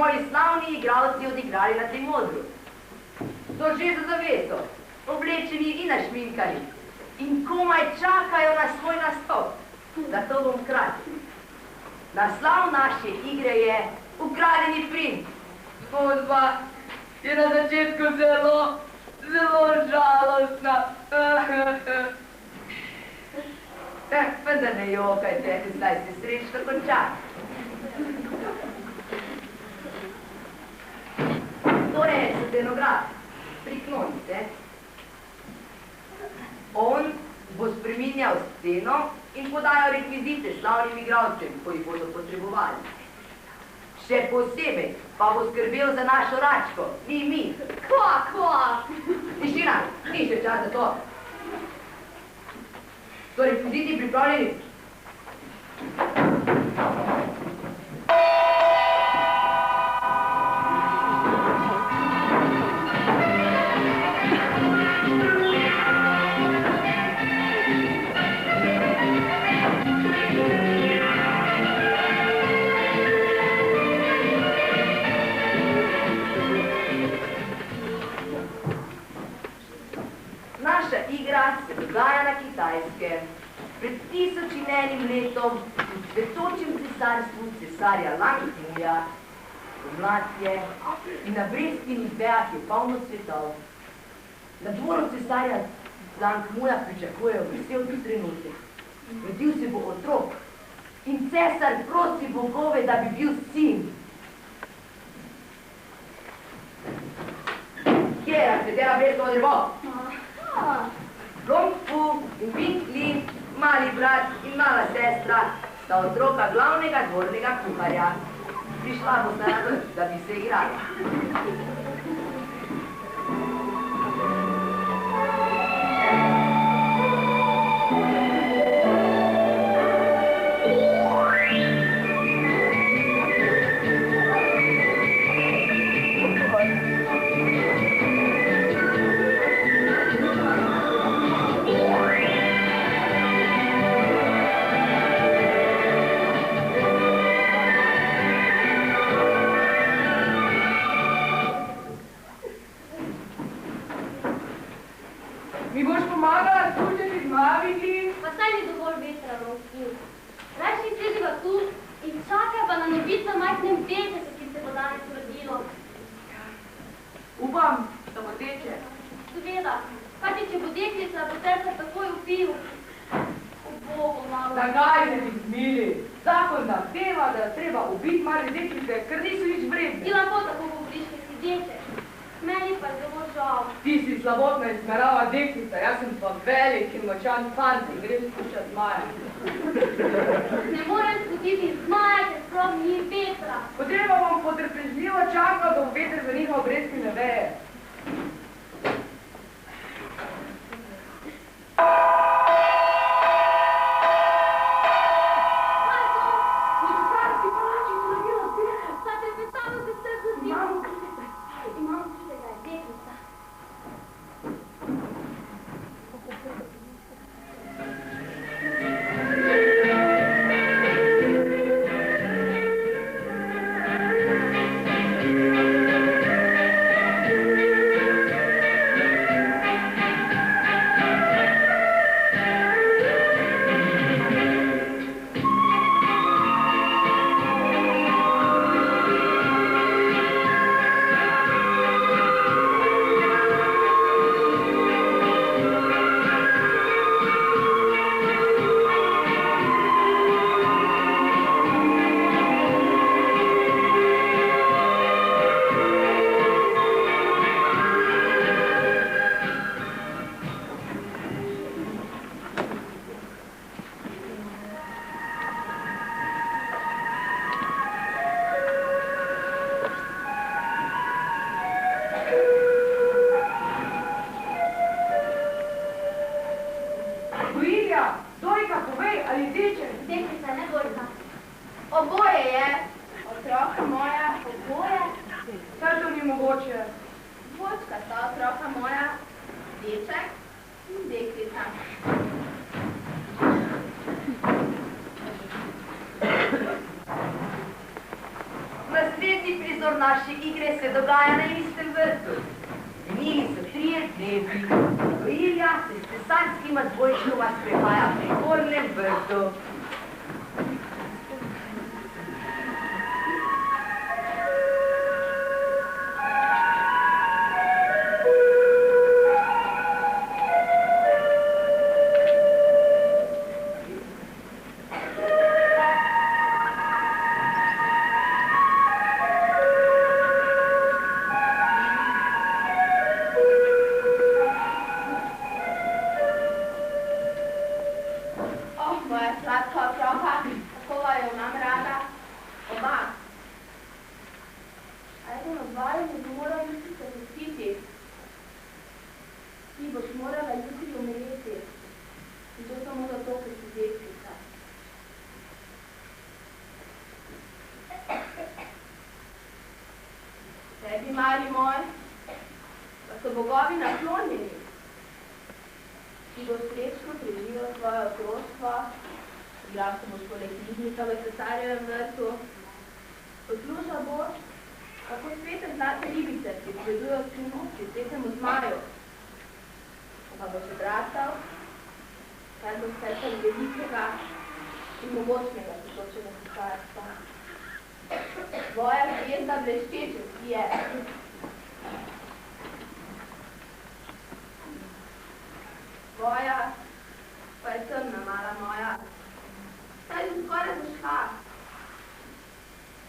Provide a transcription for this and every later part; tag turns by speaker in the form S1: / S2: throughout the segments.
S1: moji slavni igralci odigrali na tem odru. So že za zaveso, oblečeni in našminkani in komaj čakajo na svoj nastop. Zato bom kratek. Naslov naše igre je Ukradeni princ. Zgodba je na začetku zelo žalostna. Vendar ne jokajte, zdaj se srečno konča. To je scenograf, priklonite. On bo spreminjal sceno in podajal rekvizite slavnim igralcem, ko jih bodo potrebovali. Še posebej pa bo skrbel za našo Račko, ni mi. Kva? Tišina, ni še čas za to. So rekviziti pripravljeni? Naša igra se dogaja na Kitajskem. Pred 1001 letom v cvetočem cesarstvu cesarja Langmuja, pomlad je in na breskvenih vejah je polno cvetov. Na dvoru cesarja Langmuja pričakujejo vesel trenutek. Rodil se bo otrok in cesar prosi bogove, da bi bil sin. Kje je katera breskova drevo? Romfu in Vinkli, mali brat in mala sestra sta otroka glavnega dvornega kuharja. Prišla bo na vrh, da bi se igrala.
S2: Mi boš pomagala služiti zmaviti?
S3: Pa saj ni dovolj vetra, Romfu. Rajši sediva tu in čakaj pa na novic na majhnem detetu, ki se bo danes rodilo.
S2: Upam, da bo teče.
S3: Seveda, kajti če bo deklica, bo cesar takoj vpil. O Bogu, malo.
S2: Zakaj se ti smili? Zakon zahteva, da treba ubiti male deklice, ker niso nič vredne.
S3: Ti lahko tako govoriš, ker si deček. Meni pa je zelo žal.
S2: Ti si slabotna in smerava deklica, jaz sem pa velik in močan fant in greš skušat zmaja.
S3: Ne morem spustiti zmaja, ker sploh ni vetra.
S2: Potreba bom potrpežljivo čakal, da bo veter zanihal breskvene veje.
S3: Oboje je. Otroka moja, oboje.
S2: Kaj to ni mogoče?
S3: Dvočka sta otroka moja, deček in deklica.
S1: Naslednji prizor naše igre se dogaja na istem vrtu. Minili so 3 dnevi. Ilja se s tesanskima dvojčkoma sprehaja pri gornjem vrtu.
S4: Tebi, mali moj, pa so bogovi naklonjeni. Ti boš srečno preživel svoje otroštvo, igral se boš poleg knjižnika v cesarjevem vrtu, poslušal boš, kako svete zlate ribice pripovedujo skrivnosti svetemu zmaju. Pa boš odrastal, kar boš srčal velikega in mogočnega sotočega cesarstva. Tvoja zvezda bleščeče je. Tvoja pa je temna, mala moja. Saj že skoraj zašla.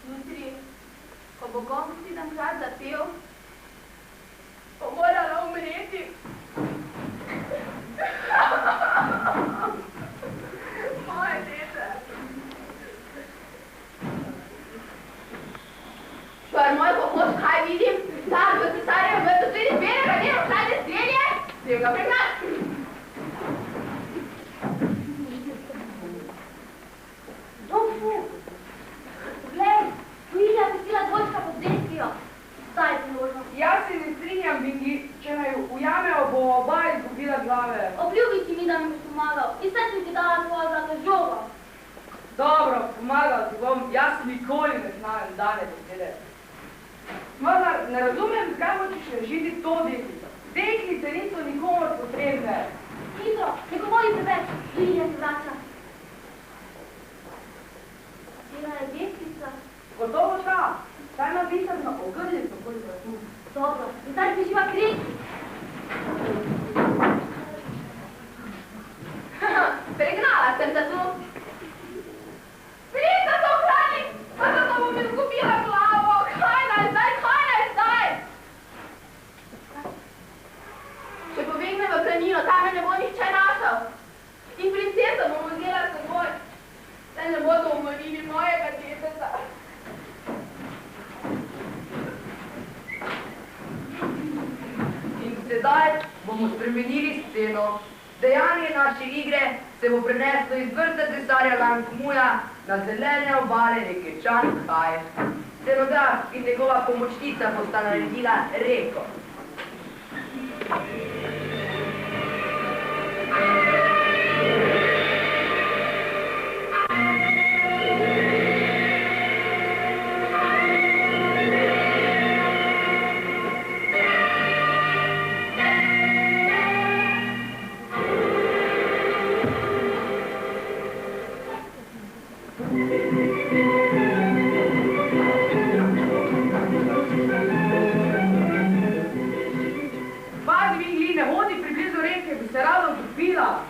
S4: Jutri, ko bo gong 7-krat zapel, bo morala umreti. Moje dete. Švar moj pomoč, kaj vidim? Tam v cesarjevem vrtu sredi belega njeno hladne strelje, se ga pregnati.
S3: Dofu! Glej, Ilja pustila dvojčka pod deskrijo. Zdaj je priložnost.
S2: Jaz se ne strinjam, Bingi, če naj ujamejo, bo oba izgubila glave.
S3: Obljubi si mi, da mi boš pomagal. In zdaj sem ti dala svojo zlato žogo.
S2: Dobro, pomagal ti bom, jaz nikoli ne znam dane besede. Vendar ne razumem, zakaj hočeš rešiti to deklico. Deklice niso nikomor potrebne.
S3: Hitro, ne govori preveč, Ilja se vrača. Bila je deklica.
S2: Gotovo ta, saj ima pisano ogrlico okoli vratu.
S3: Dobro, in zdaj preživa kreki.
S4: Pregnala sem te tu. Prita so hrani, pa zato bom izgubila glavo. Kaj naj zdaj, kaj naj zdaj? Če pobegne v planino, tam me ne bo nihče našel. In princeso bom vzela s seboj. Saj ne bodo umorili mojega deteta.
S1: In sedaj bomo spremenili sceno. Dejanje naše igre se bo preneslo iz vrta cesarja Langmuja na zelene obale reke Čang-Kaj. Scenograf in njegova pomočnica bosta naredila reko.
S2: Pazi, Vingli, ne hodi priblizu reke, bi se rada utopila.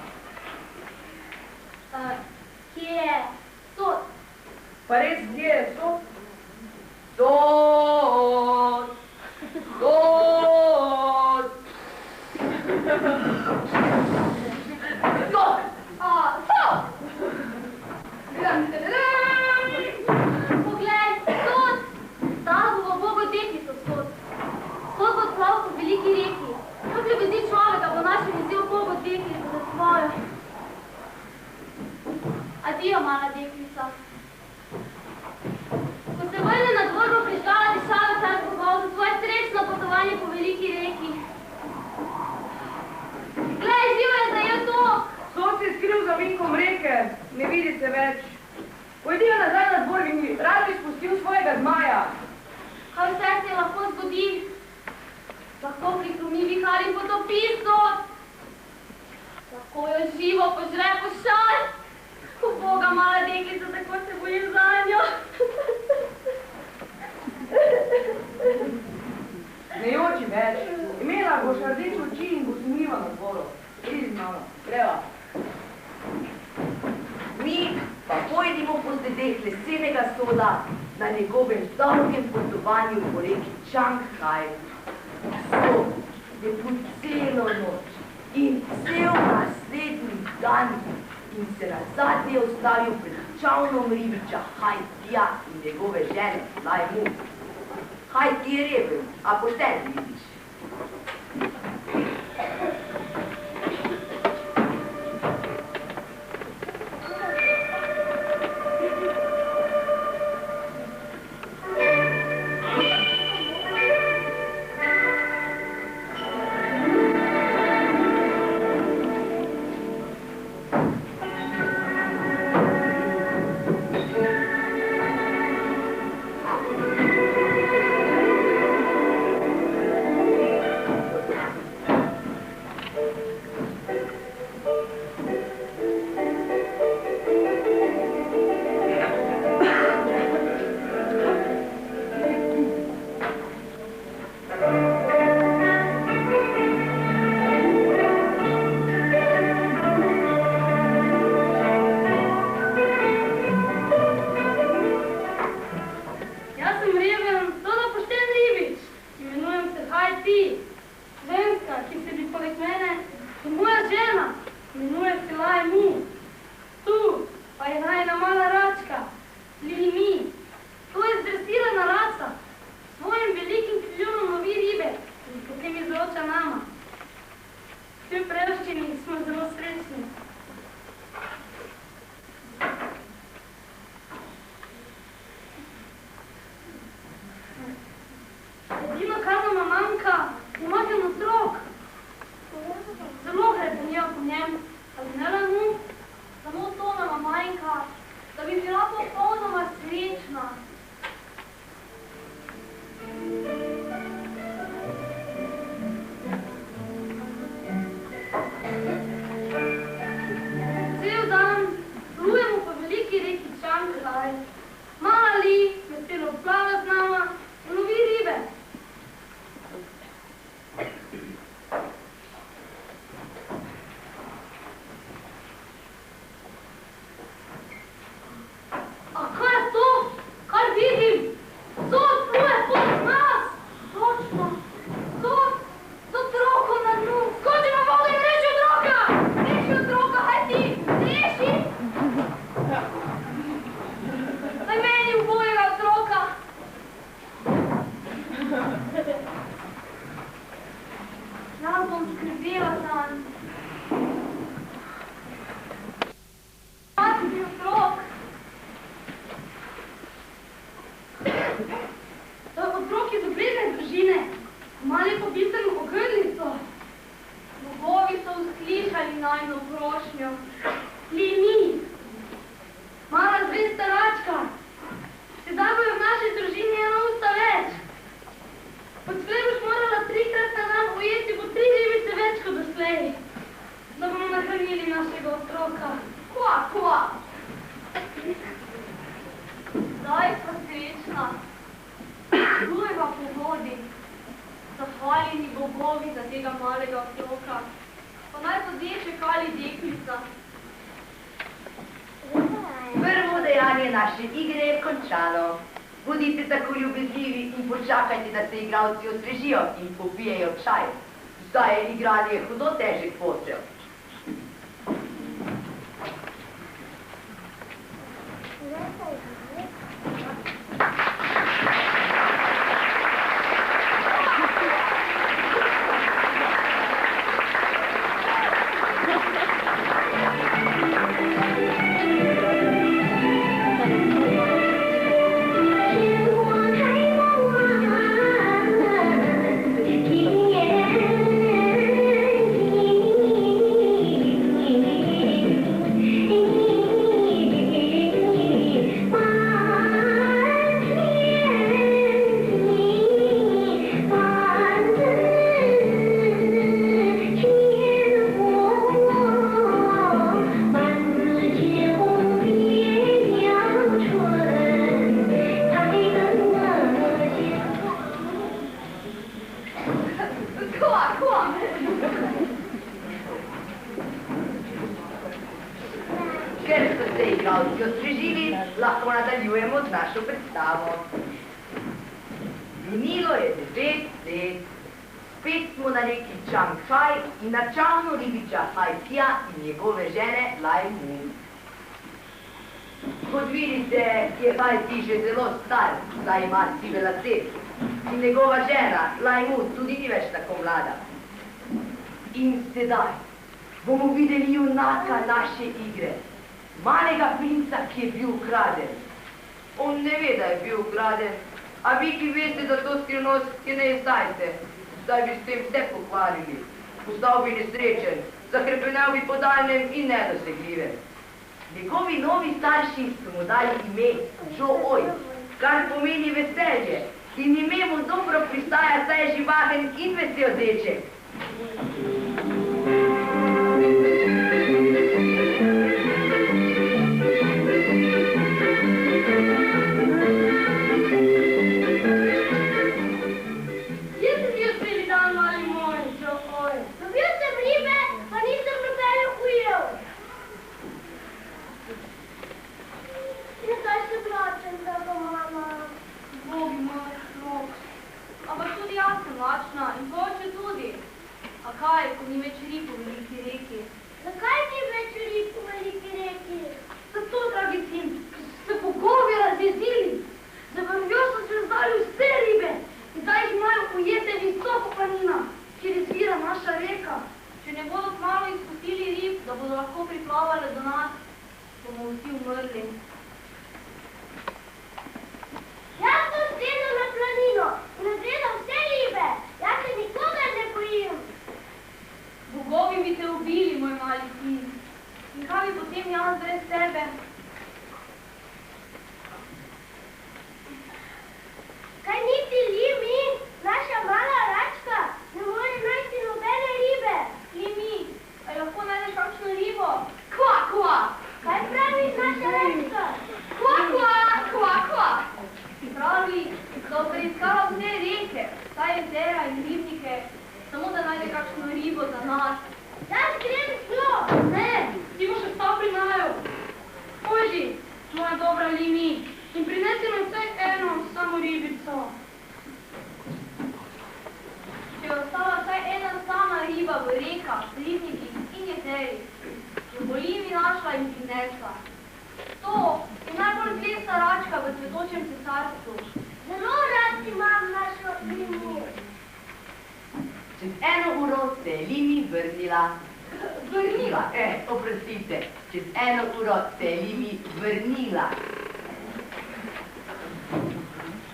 S3: požre pošalj. Boga, mala deklica, tako se bojim za njo.
S2: Ne joči več. Imela boš rdeče oči in boš umljiva na dvoru. Pridi z mano, greva.
S1: Mi pa pojdimo po sledeh lesenega soda na njegovem dolgem potovanju po reki Čanghaj. So je po celo noč in cel naslednji dan in se nazadnje ustavil pred čavnom ribiča Hajtija in njegove žene Lai Mu. Hajti je rekel, a pošten ribič. Prvo dejanje naše igre je končano. Budite tako ljubezljivi in počakajte, da se igralci osvežijo in popijejo čaj. Zdaj je igranje hudo težek posel. poslušalci osvežili, lahko nadaljujemo z našo predstavo. Minilo je 9 let, spet smo na reki Čanghaj in na čavnu ribiča Hajtija in njegove žene Lai Mu. Kot vidite, je Hajti že zelo star, saj ima sive lase in njegova žena Lai Mu tudi ni več tako mlada. In sedaj bomo videli junaka naše igre, malega princa, ki je bil ukraden. On ne ve, da je bil ukraden, a vi, ki veste za to skrivnost, ki ne izdajte, zdaj bi s tem vse pokvarili. Postal bi nesrečen, zakrepenel bi po daljnem in nedosegljivem. Njegovi novi starši so mu dali ime Jo-Oj, kar pomeni veselje, in ime mu dobro pristaja, saj je živahen in vesel deček.
S3: Ampak tudi jaz sem lačna in hoče tudi. A kaj, ko ni več rib v veliki reki? Zakaj ni več rib v veliki reki? Zato, dragi sin, se bogovi razjezili. Za vrvjo so se zdali vse ribe in zdaj jih imajo ujete visoko planina, kjer izvira naša reka. Če ne bodo kmalu izpustili rib, da bodo lahko priplavale do nas, bomo vsi umrli. Jaz sem sedel na planino in odgledal vse ribe. Jaz se nikogar ne bojim. Bogovi bi te ubili, moj mali sin. In kaj bi potem jaz brez tebe? Kaj niti Limi, naša mala račka, ne more najti nobene ribe? Limi, a lahko najdeš kakšno ribo? Kva, kva! Kaj pravi naša račka? Kva, kva, kva, kva! Pravi, da bo preiskala vse reke, ta jezera in ribnike, samo da najde kakšno ribo za nas. Jaz grem s njo! Ne, ti boš ostal pri naju. Poži, moja dobra Limi, in prinesi mi vsaj eno samo ribico. Če je ostala vsaj ena sama riba v rekah, ribnikih in jezerih, jo bo Limi našla in prinesla. To je najbolj zvesta račka v cvetočem cesarstvu. Zelo rad imam našo Limi.
S1: Čez 1 uro se je Limi vrnila. Vrnila, oprostite. Čez 1 uro se je Limi vrnila.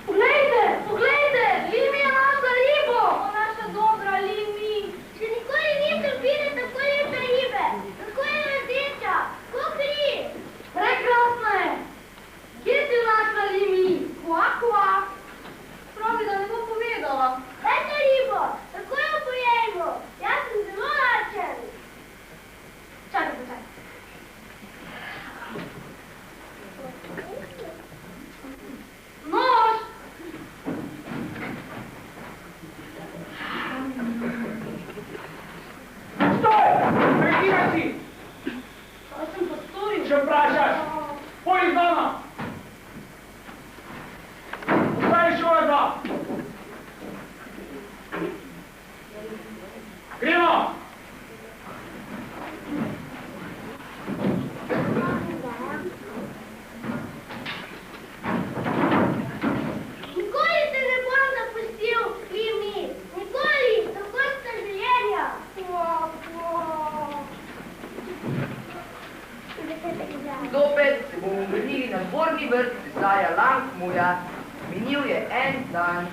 S3: Poglejte, poglejte, Limi je našla ribo. O, naša dobra Limi. Še nikoli nisem videl tako lepe ribe. Tako je rdeča, ko kri. Prekrasna je! Kje si našla Limi? Kva, kva? Pravi, da ne bo povedala. Dajte ribo, tako jo pojejmo. Jaz sem zelo lačen. Čakaj, počakaj. Nož!
S5: Stoj! Prekidaj si!
S3: Kaj sem pa storil?
S5: Če vprašaš, pojdi z nama! Ostani še ove 2! Gremo!
S3: Nikoli te ne bom zapustil, Limi. Nikoli, tako sta življenja.
S1: Zopet se bomo vrnili na zborni vrt cesarja Lang Muja. Minil je 1 dan.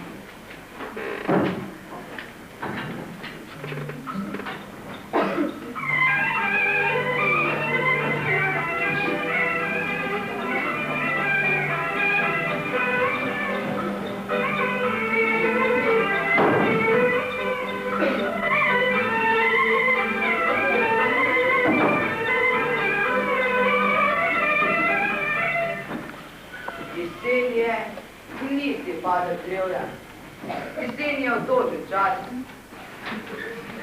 S1: Jesen je, nisi pada drevja. Jesen je otočen čas.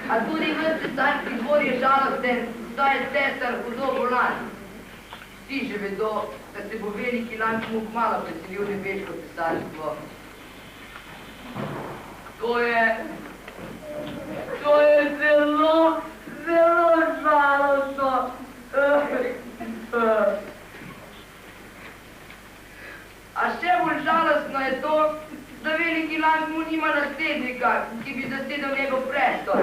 S1: A tudi v cesarski dvor je žalosten, saj je cesar hudo bolan. Vsi že vedo, da se bo veliki Langmuk malo preselil v nebeško cesarstvo. To je zelo, zelo žalostno. A še bolj žalostno je to, da veliki Langmuk nima naslednika, ki bi zasedel njegov prestol.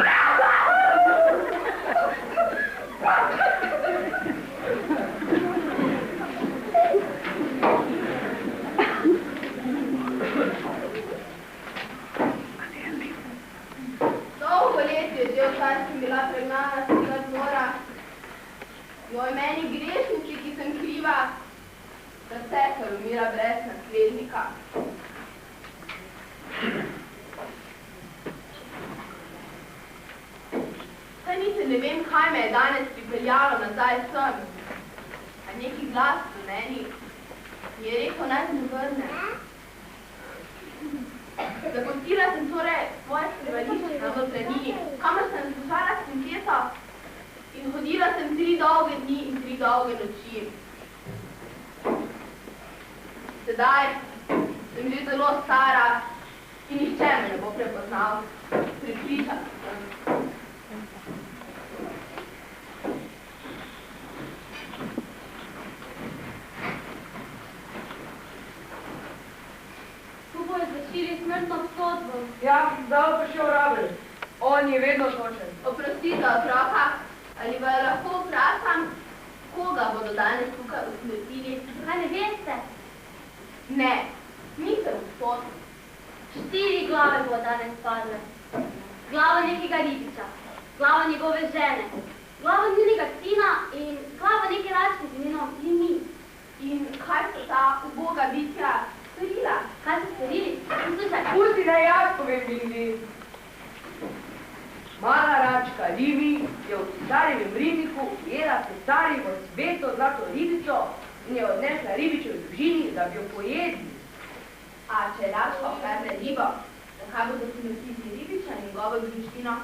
S4: Dolgo let je že odkar sem bila pregnana z tega dvora. Joj, meni grešniki, ki sem kriva, da cesar umira brez naslednika. Saj niti ne vem, kaj me je danes pripeljalo nazaj sem. A neki glas v meni mi je rekel, naj se vrnem. Zapustila sem torej svoje skrivališče v planini, kamor sem slušala s princeso in hodila sem 3 dolge dni in 3 dolge noči. Sedaj sem že zelo stara in nihče me ne bo prepoznal. Prepričana sem.
S3: Izvršili smrtno obsodbo.
S2: Ja, zdaj pa še Rabel. On je vedno točen.
S4: Oprostite, otroka, ali vas lahko vprašam, koga bodo danes tukaj usmrtili?
S3: Kaj ne veste?
S4: Ne, nisem gospod.
S3: 4 glave bo danes padle. Glava nekega ribiča, glava njegove žene, glava njenega sina in glava neke račke z imenom Limi.
S4: In kaj so ta uboga bitja storila?
S3: Kaj so storili? Poslušaj.
S2: Pusti, da jaz povem, Lili. Mala račka Limi je v cesarjevem ribniku jela cesarjevo sveto zlato ribico in je odnesla ribičevi družini, da bi jo pojedli.
S4: A če račka ukradne ribo, zakaj bodo smrtili ribiča in njegovo družino?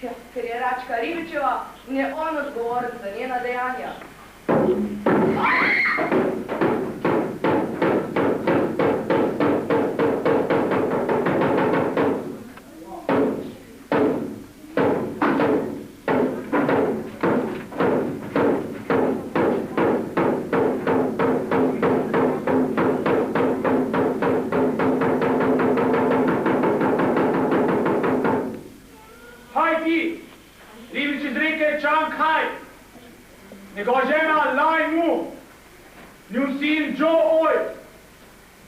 S2: Ja, ker je račka ribičeva in je on odgovoren za njena dejanja.
S5: Njegova žena Langmuk, njun sin Joe Oj,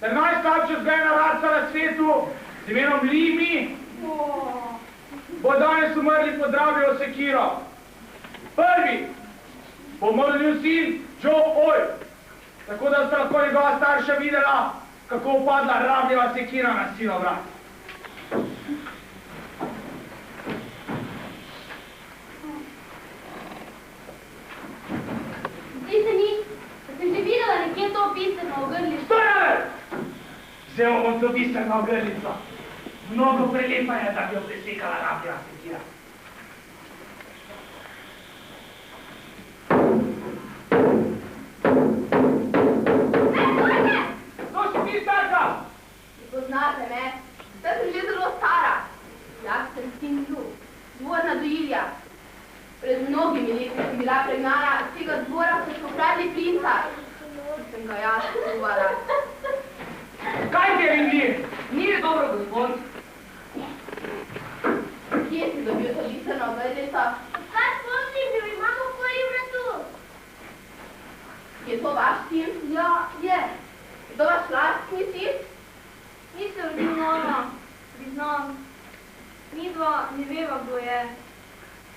S5: ter najslabša vzgojena raca na svetu z imenom Limi, bo danes umrli pod Rabljevo sekiro. Prvi bo umrl njun sin Joe Oj, tako da sta lahko njegova starša videla, kako upadla Rabljeva sekira na sino vrat.
S3: Zdi se mi, da sem že videla nekje to biserno ogrlico.
S5: Stojan! Vzel bom to biserno ogrlico. Mnogo prelepa je, da bi jo presekala Rabljeva sekira. To si ti, starka!
S4: Ne poznate me, saj sem že zelo stara. Jaz sem sin Lu, dvorna dojilja. Pred mnogimi leti sem bila pregnana z tega dvora, ko so ukradli princa. Sem ga jaz čuvala.
S5: Kaj ti je, Lili?
S2: Ni dobro, gospod.
S4: Kje si dobil to biserno ogrlico?
S3: Kaj spomnim, da mi imamo okoli vratu?
S4: Je to vaš sin?
S3: Ja, je.
S4: Je to vaš lastni sin?
S3: Nisem rodila, priznam. Midva ne veva, kdo je.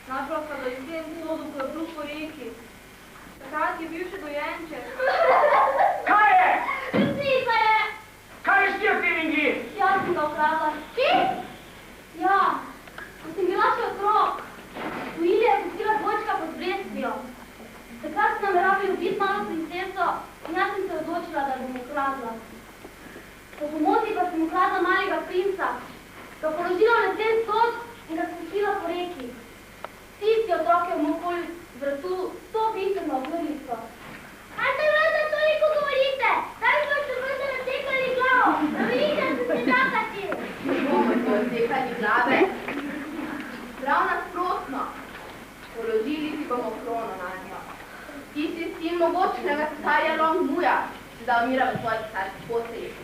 S3: Našla sta ga jesen sodu, ko je plul po reki. Takrat je bil še dojenček.
S5: Kaj je?
S3: Resnica je!
S5: Kaj je štir ti, Lili?
S3: Jaz sem ga ukradla. Ti? Ja, ko sem bila še otrok. Dojilja je pustila dvojčka pod brestvijo. Takrat so nameravali ubiti malo princeso in jaz sem se odločila, da bom ukradla. Po pomoti pa sem ukradla malega princa, ga položila na ten sod in ga spustila po reki. Tisti otrok je v moj vratu s to biserno ogrlico. Kaj te
S4: sekali glave. Prav nasprotno, položili si bomo krono na njo. Ti si sin mogočnega cesarja Long-Muja, sedaj umira v svojih cesarskih postelih.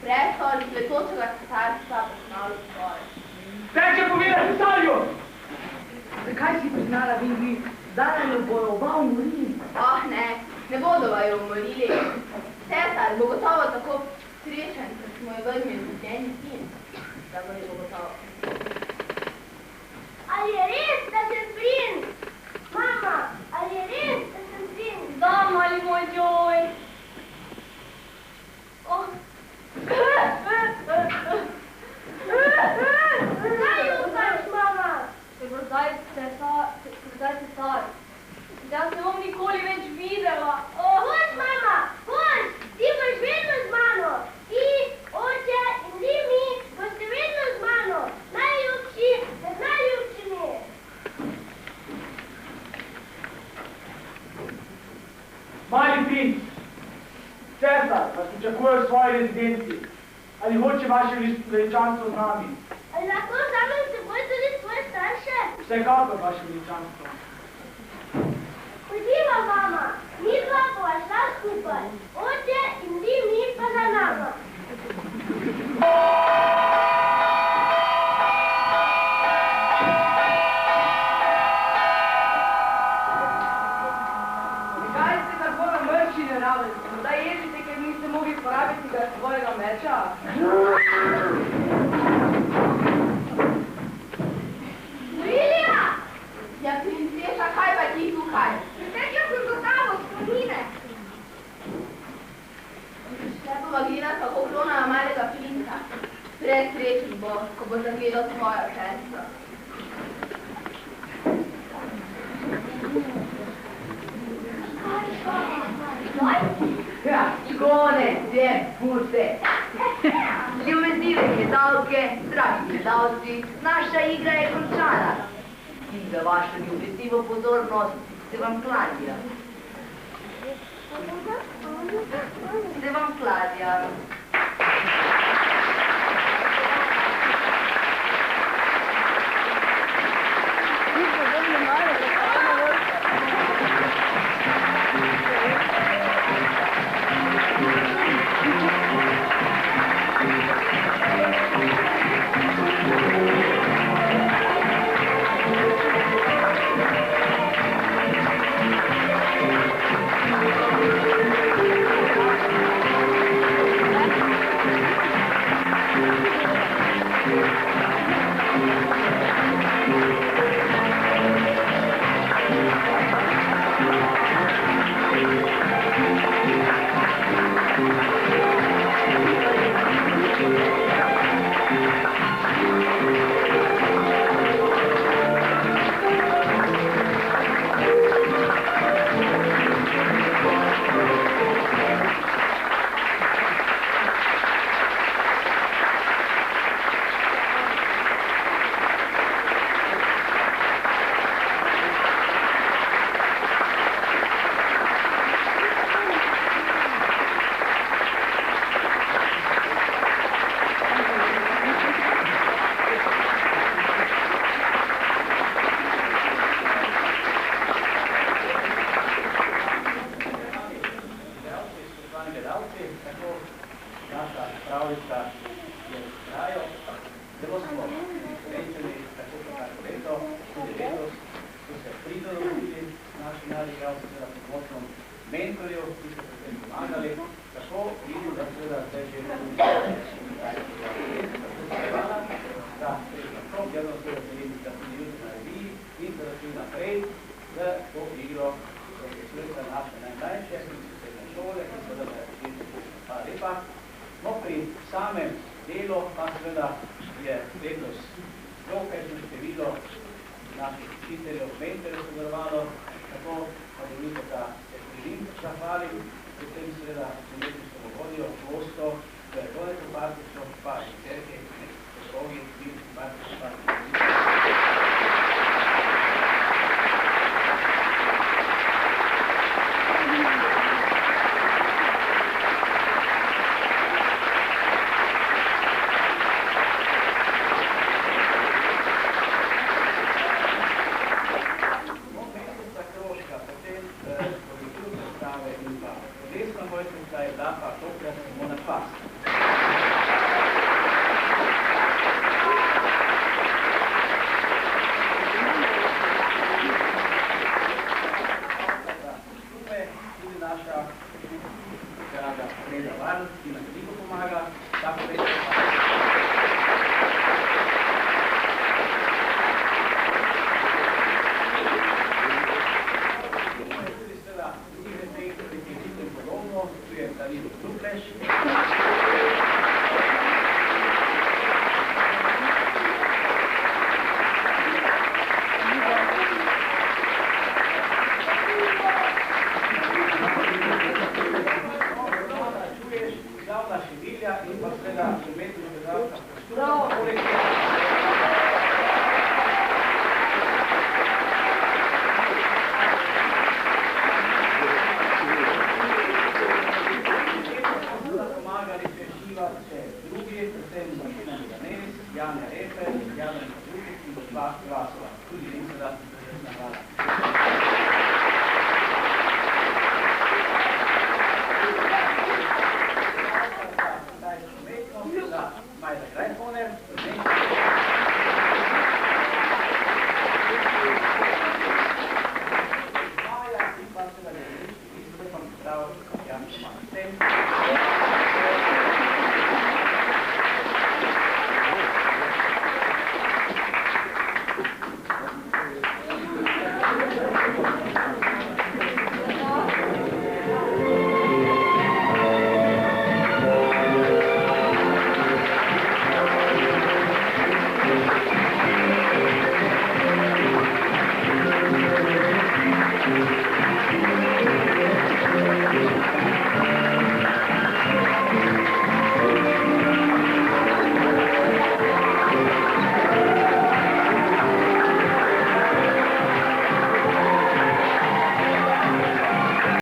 S4: Prestol cvetočega cesarstva poznal zgore.
S5: Teče povedati cesarju!
S2: Zakaj si priznala vi, da nam jo bojo oba umorili?
S4: Oh ne, ne bodo jo umorili. Cesar bo gotovo tako srečen, ker smo jo vrnili ljubljeni sin. Da bo jo gotovo.
S3: Ali je res, da sem princ? Mama, ali je res, da sem princ?
S4: Da, mali moj joj.
S3: Oh. Kaj jokaš, mama?
S4: Ker bo zdaj cesar. Jaz ne bom nikoli več videla.
S3: Hoď, mama, hoď! Ti boš vedno z mano. Ti, oče in ti mi boste vedno z mano. Najljubši med najljubšimi.
S5: Mali princ, cesar vas pričakuje v svoji rezidenci. Ali hoče vaše veličanstvo z nami?
S3: Ali lahko vzamem s seboj tudi svoje starše?
S5: Vsekakor, vaše veličanstvo.
S3: Pojdiva, mama, mi dva bova šla skupaj. Oče in ti mi pa za nama.
S2: Zakaj ste tako namrči naravni? Zdaj ježite, ker niste mogli porabiti svojega meča?
S3: Lilija!
S4: Ja, princesa, kaj pa ti tukaj?
S3: Pritekla sem do tabo, spomine.
S4: Še bova gledala, kako klonala malega princa. Presrečen bo, ko bo zagledal svojo sestro.
S1: Ja, konec je, puse. Ljubezive gledalke, dragi gledalci, naša igra je končana. In za vašo ljubeznivo pozornost se vam kladja.
S5: Janja Repe, Janja Kabutek in gospa Krasova. Tudi in seveda, hvala.